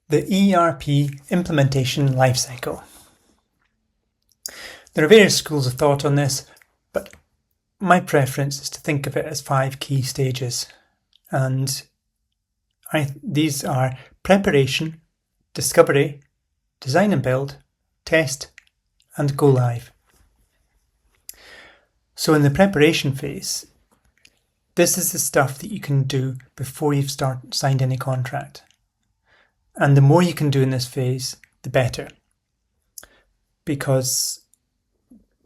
The ERP Implementation Lifecycle. There are various schools of thought on this, but my preference is to think of it as 5 key stages. And these are preparation, discovery, design and build, test, and go live. So in the preparation phase, this is the stuff that you can do before you've signed any contract. And the more you can do in this phase, the better. Because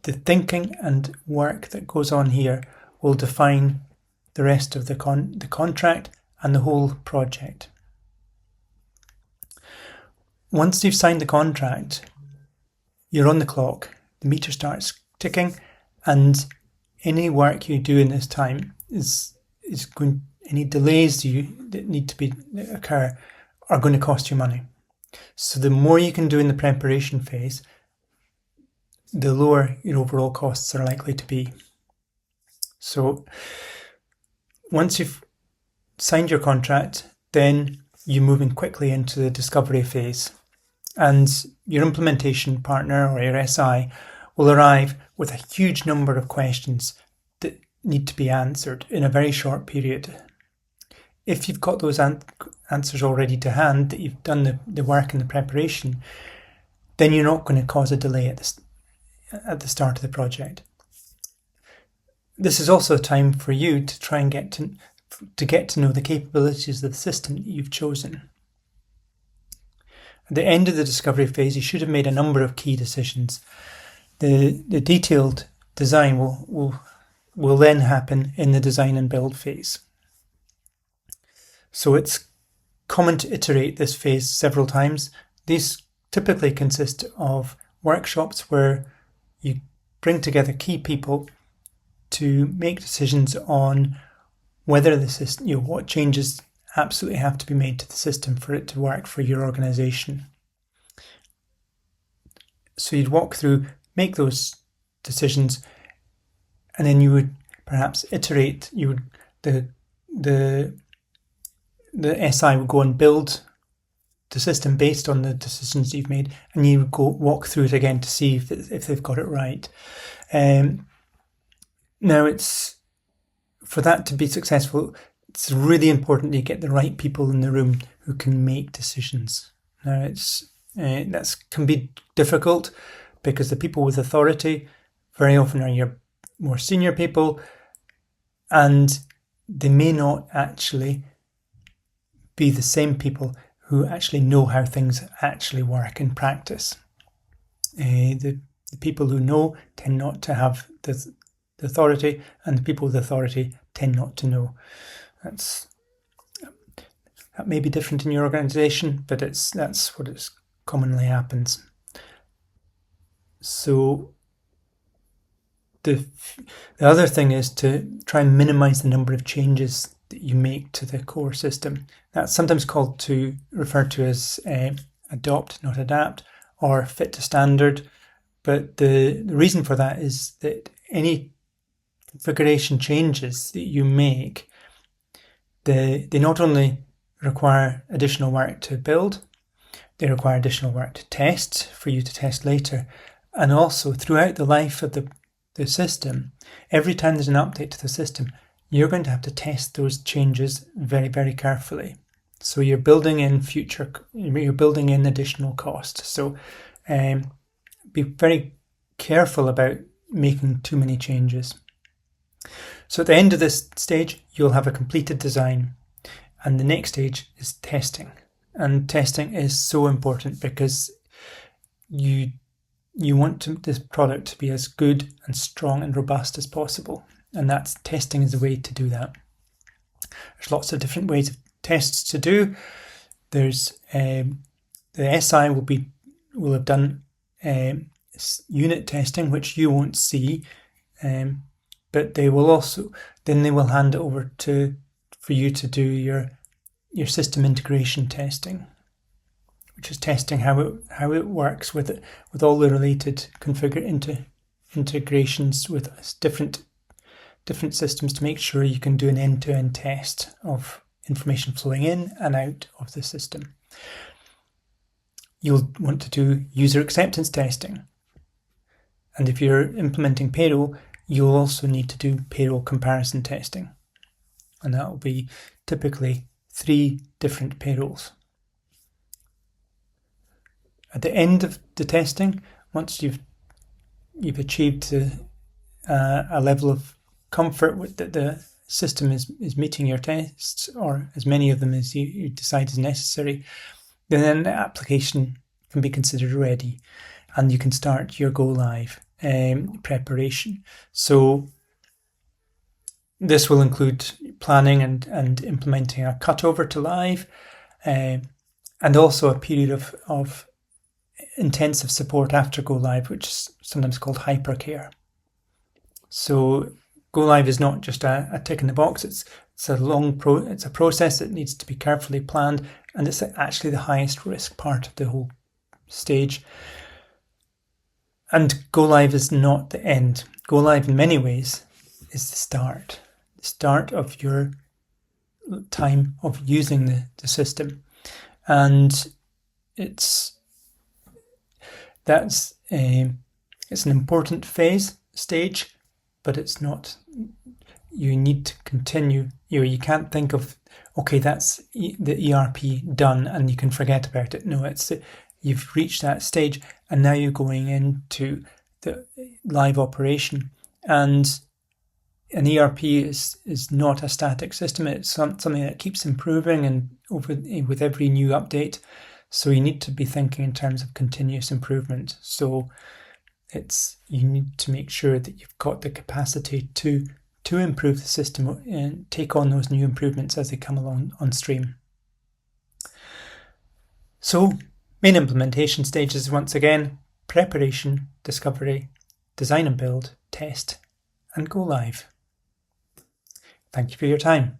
the thinking and work that goes on here will define the rest of the contract and the whole project. Once you've signed the contract, you're on the clock, the meter starts ticking, and any work you do in this time any delays that need to occur are going to cost you money. So the more you can do in the preparation phase, the lower your overall costs are likely to be. So once you've signed your contract, then you're moving quickly into the discovery phase. And your implementation partner or your SI will arrive with a huge number of questions that need to be answered in a very short period. If you've got those answers already to hand, that you've done the work and the preparation, then you're not going to cause a delay at the start of the project. This is also a time for you to try and get to know the capabilities of the system that you've chosen. At the end of the discovery phase, you should have made a number of key decisions. The detailed design will then happen in the design and build phase. So it's common to iterate this phase several times. These typically consist of workshops where you bring together key people to make decisions on whether the system, what changes absolutely have to be made to the system for it to work for your organization. So you'd walk through, make those decisions, and then you would perhaps iterate. The SI would go and build the system based on the decisions you've made, and you would go walk through it again to see if they've got it right. Now, for that to be successful, it's really important that you get the right people in the room who can make decisions. Now, that can be difficult because the people with authority very often are your more senior people, and they may not actually be the same people who actually know how things actually work in practice. The people who know tend not to have the authority, and the people with authority tend not to know. That may be different in your organisation, but that's what commonly happens. So the other thing is to try and minimise the number of changes that you make to the core system. That's sometimes referred to as adopt, not adapt, or fit to standard. But the reason for that is that any configuration changes that you make, they not only require additional work to build, they require additional work to test, for you to test later. And also throughout the life of the system, every time there's an update to the system, you're going to have to test those changes very, very carefully. So you're building in additional cost. So be very careful about making too many changes. So at the end of this stage, you'll have a completed design. And the next stage is testing. And testing is so important because you want this product to be as good and strong and robust as possible. And testing is the way to do that. There's lots of different ways of tests to do. There's the SI will have done unit testing, which you won't see, but they will hand it over for you to do your system integration testing, which is testing how it works with all the related integrations with different systems to make sure you can do an end-to-end test of information flowing in and out of the system. you'll want to do user acceptance testing. And if you're implementing payroll, you'll also need to do payroll comparison testing. And that will be typically 3 different payrolls. At the end of the testing, once you've achieved a level of comfort that the system is meeting your tests, or as many of them as you decide is necessary, then the application can be considered ready, and you can start your go live preparation. So this will include planning and implementing a cutover to live, and also a period of intensive support after go live, which is sometimes called hypercare. So go live is not just a tick in the box. It's a process that needs to be carefully planned, and it's actually the highest risk part of the whole stage. And go live is not the end. Go live in many ways is the start of your time of using the system, and it's an important stage, but it's not. You need to continue. You can't think of, okay, that's the ERP done and you can forget about it. No, you've reached that stage, and now you're going into the live operation. And an ERP is not a static system. It's something that keeps improving and with every new update. So you need to be thinking in terms of continuous improvement. So you need to make sure that you've got the capacity to improve the system and take on those new improvements as they come along on stream. So main implementation stages, once again: preparation, discovery, design and build, test, and go live. Thank you for your time.